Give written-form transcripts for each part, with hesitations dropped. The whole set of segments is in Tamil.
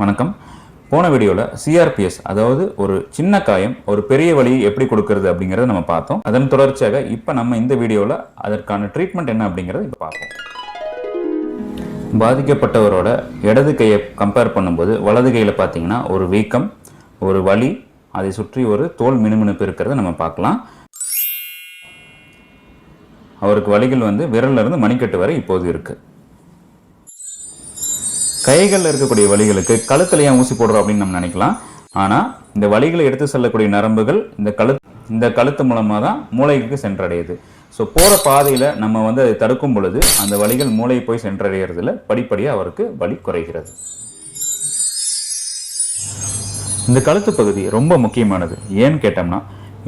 வணக்கம். போன வீடியோவில் சிஆர்பிஎஸ் அதாவது ஒரு சின்ன காயம் ஒரு பெரிய வலியை எப்படி கொடுக்கறது அப்படிங்கிறத நம்ம பார்த்தோம். அதன் தொடர்ச்சியாக இப்போ நம்ம இந்த வீடியோவில் அதற்கான ட்ரீட்மெண்ட் என்ன அப்படிங்கிறத இப்போ பார்ப்போம். பாதிக்கப்பட்டவரோட இடது கையை கம்பேர் பண்ணும்போது வலது கையில் பார்த்தீங்கன்னா ஒரு வீக்கம், ஒரு வலி, அதை சுற்றி ஒரு தோல் மினுமினுப்பு இருக்கிறத நம்ம பார்க்கலாம். அவருக்கு வலிகள் விரல்ல இருந்து மணிக்கட்டு வரை இப்போது இருக்கு. கைகளில் இருக்கக்கூடிய வலிகளுக்கு கழுத்துல ஏன் ஊசி போடுறோம் அப்படின்னு நம்ம நினைக்கலாம். ஆனால் இந்த வலிகளை எடுத்து செல்லக்கூடிய நரம்புகள் இந்த கழுத்து மூலமாக தான் மூளைக்கு சென்றடையுது. ஸோ போகிற பாதையில் நம்ம அதை தடுக்கும் பொழுது அந்த வலிகள் மூளையை போய் சென்றடைகிறதுல படிப்படியாக அவருக்கு வலி குறைகிறது. இந்த கழுத்து பகுதி ரொம்ப முக்கியமானது. ஏன்னு கேட்டோம்னா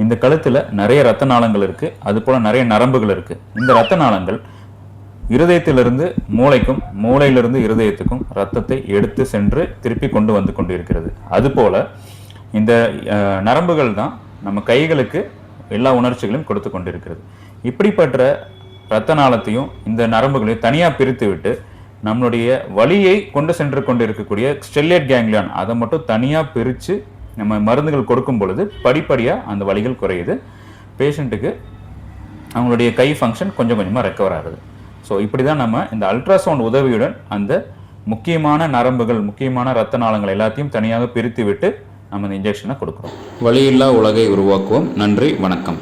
இந்த கழுத்தில் நிறைய இரத்த நாளங்கள் இருக்குது, அது போல் நிறைய நரம்புகள் இருக்குது. இந்த இரத்த நாளங்கள் இருதயத்திலிருந்து மூளைக்கும், மூளையிலிருந்து இருதயத்துக்கும் ரத்தத்தை எடுத்து சென்று திருப்பி கொண்டு வந்து கொண்டிருக்கிறது. அதுபோல் இந்த நரம்புகள் தான் நம்ம கைகளுக்கு எல்லா உணர்ச்சிகளையும் கொடுத்து கொண்டிருக்கிறது. இப்படிப்பட்ட இரத்த நாளத்தையும் இந்த நரம்புகளையும் தனியாக பிரித்து விட்டு நம்மளுடைய வலியை கொண்டு சென்று கொண்டு இருக்கக்கூடிய ஸ்டெல்லேட் கேங்லியான் அதை மட்டும் தனியாக பிரித்து நம்ம மருந்துகள் கொடுக்கும் பொழுது படிப்படியாக அந்த வலிகள் குறையுது. பேஷண்ட்டுக்கு அவங்களுடைய கை ஃபங்க்ஷன் கொஞ்சம் கொஞ்சமாக ரெக்கவர் ஆகுது. ஸோ இப்படி தான் நம்ம இந்த அல்ட்ராசவுண்ட் உதவியுடன் அந்த முக்கியமான நரம்புகள், முக்கியமான இரத்த நாளங்கள் எல்லாத்தையும் தனியாக பிரித்து விட்டு நம்ம இந்த இன்ஜெக்ஷனை கொடுக்குறோம். வலியில்லா உலகை உருவாக்குவோம். நன்றி, வணக்கம்.